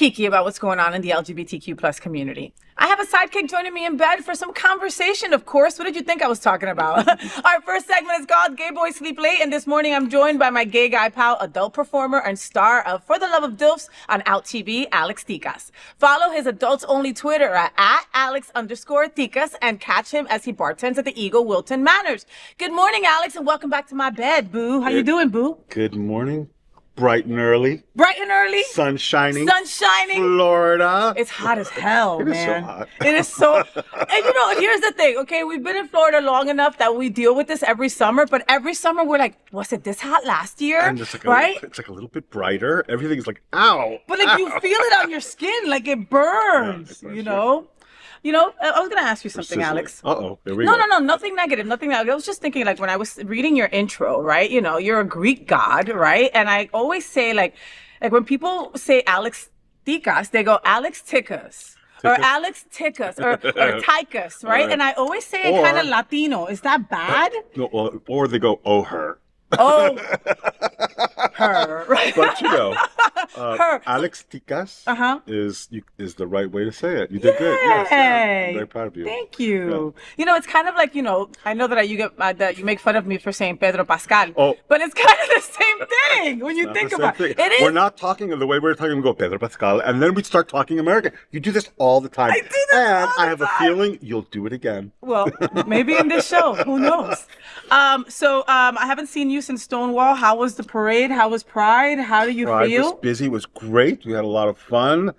Kiki about what's going on in the LGBTQ plus community. I have a sidekick joining me in bed for some conversation, of course. What did you think I was talking about? Our first segment is called Gay Boys Sleep Late, and this morning I'm joined by my gay guy pal, adult performer and star of For the Love of Dilfs on Out TV, Alex Tikas. Follow his adults-only Twitter at @Alex_Tikas and catch him as he bartends at the Eagle Wilton Manors. Good morning, Alex, and welcome back to my bed, boo. How you doing, boo? Good morning. Bright and early. Bright and early. Sun shining. Sun shining. Florida. It's hot as hell, man. It is so hot. It is so. And you know, here's the thing, okay? We've been in Florida long enough that we deal with this every summer, but every summer we're like, was it this hot last year? And it's like right? It's like a little bit brighter. Everything's like, ow. But like you feel it on your skin, like it burns, you know? You know, I was going to ask you something, Alex. Uh-oh, here we go. No, nothing negative, nothing negative. I was just thinking, like, when I was reading your intro, right? You know, you're a Greek god, right? And I always say, like when people say Alex Tikas, they go Alex Tikas. Or Alex Tikas, or Tikas, right? And I always say it kind of Latino. Is that bad? No, or they go, oh, her. Oh, her, right? But you know, her. Alex Tikas is the right way to say it. You did good. Yes, I'm very proud of you. Thank you. Yeah. You know, it's kind of like, you know, I know that that you make fun of me for saying Pedro Pascal, but it's kind of the same thing when you think about it. It is. We're not talking the way we're talking. We go Pedro Pascal, and then we start talking American. You do this all the time. I do this and all the I have time. a feeling you'll do it again. Well, maybe in this show. Who knows? I haven't seen you since Stonewall. How was the parade? How was Pride? How do you Pride feel? was busy. It was great. We had a lot of fun.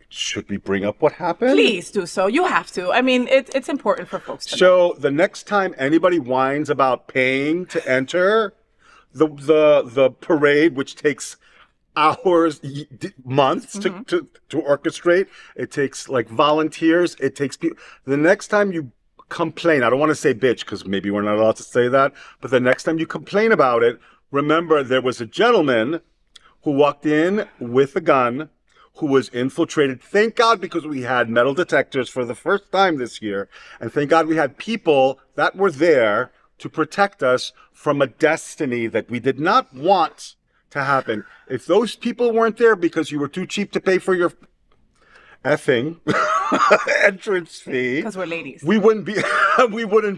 Should we bring up what happened? Please do so. You have to. I mean, it's important for folks to know. So the next time anybody whines about paying to enter the parade, which takes hours, months to orchestrate, it takes like volunteers. It takes people. The next time you complain, I don't want to say bitch because maybe we're not allowed to say that, but the next time you complain about it, remember there was a gentleman who walked in with a gun who was infiltrated. Thank God, because we had metal detectors for the first time this year, and thank God we had people that were there to protect us from a destiny that we did not want to happen. If those people weren't there because you were too cheap to pay for your effing entrance fee, because we're ladies, we wouldn't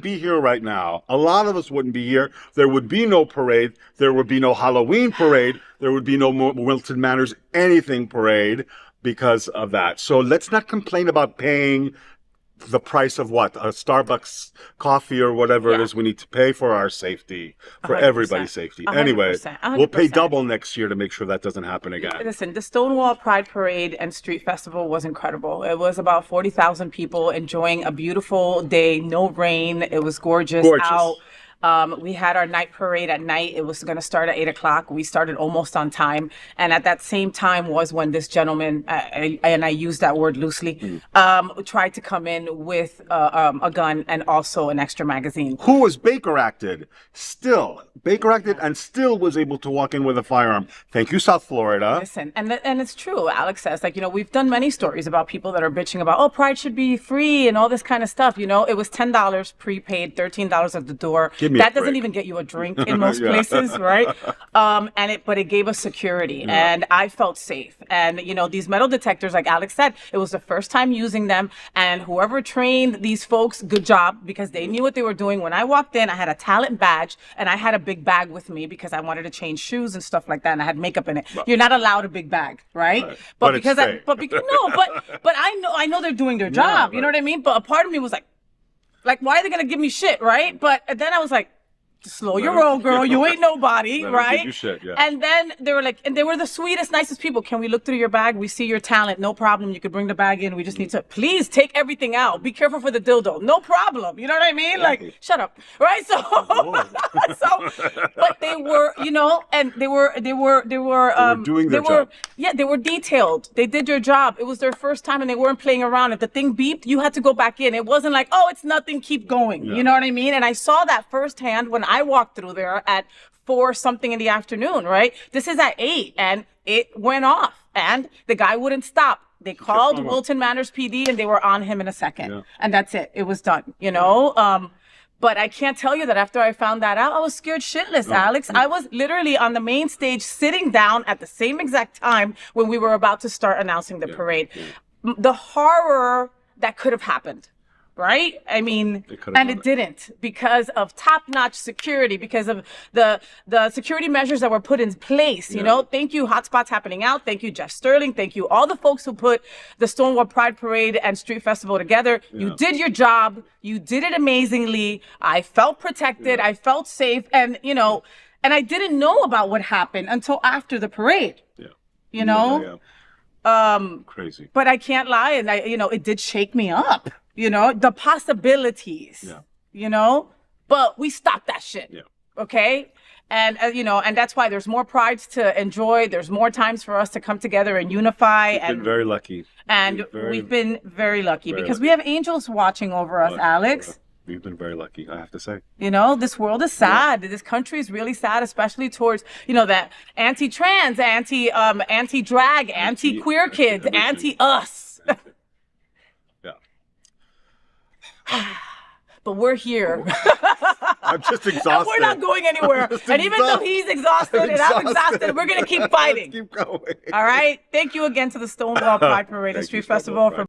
be here right now. A lot of us wouldn't be here. There would be no parade. There would be no Halloween parade. There would be no Wilton Manors anything parade because of that. So let's not complain about paying the price of what? A Starbucks coffee or whatever it is we need to pay for our safety, for 100%. Everybody's safety. 100%. Anyway, 100%. we'll pay double next year to make sure that doesn't happen again. Listen, the Stonewall Pride Parade and Street Festival was incredible. It was about 40,000 people enjoying a beautiful day, no rain. It was gorgeous out. We had our night parade at night. It was going to start at 8 o'clock. We started almost on time. And at that same time was when this gentleman, and I use that word loosely, tried to come in with a gun and also an extra magazine. Who was Baker acted and still was able to walk in with a firearm. Thank you, South Florida. Listen, and it's true. Alex says, like, you know, we've done many stories about people that are bitching about, oh, Pride should be free and all this kind of stuff. You know, it was $10 prepaid, $13 at the door. That doesn't even get you a drink in most places, right? But it gave us security, and I felt safe. And you know, these metal detectors, like Alex said, it was the first time using them, and whoever trained these folks, good job, because they knew what they were doing. When I walked in, I had a talent badge, and I had a big bag with me because I wanted to change shoes and stuff like that, and I had makeup in it. You're not allowed a big bag, right? But because I know they're doing their job. You know what I mean? But a part of me was like, why are they gonna give me shit, right? But then I was like, slow your roll, girl. You ain't nobody, right? Give you shit, yeah. And then they were like, and they were the sweetest, nicest people. Can we look through your bag? We see your talent. No problem. You could bring the bag in. We just need to, please take everything out. Be careful for the dildo. No problem. You know what I mean? Like, shut up, right? So, but they were, you know, and they were doing their job. Yeah, they were detailed. They did their job. It was their first time, and they weren't playing around. If the thing beeped, you had to go back in. It wasn't like, oh, it's nothing. Keep going. You know what I mean? And I saw that firsthand when I walked through there at 4 something in the afternoon, right? This is at 8, and it went off, and the guy wouldn't stop. They called Wilton Manors PD, and they were on him in a second, and that's it. It was done, you know? But I can't tell you that after I found that out, I was scared shitless, Alex. I was literally on the main stage sitting down at the same exact time when we were about to start announcing the parade. The horror that could have happened. Right? I mean, and it didn't, because of top-notch security, because of the security measures that were put in place. You know, thank you, Hotspots Happening Out. Thank you, Jeff Sterling. Thank you, all the folks who put the Stonewall Pride Parade and Street Festival together. You did your job. You did it amazingly. I felt protected. I felt safe. And, you know, and I didn't know about what happened until after the parade. You know? Crazy. But I can't lie. And it did shake me up. You know, the possibilities, you know, but we stopped that shit. Okay. And, and that's why there's more prides to enjoy. There's more times for us to come together and unify. We've been very lucky. And we've been very lucky because we have angels watching over us, Alex. We've been very lucky, I have to say. You know, this world is sad. This country is really sad, especially towards, that anti-trans, anti-drag, anti-queer kids, anti-us. But we're here. I'm just exhausted. And we're not going anywhere. And even though he's exhausted and I'm exhausted, we're going to keep fighting. Let's keep going. All right? Thank you again to the Stonewall Pride Parade and Street Festival for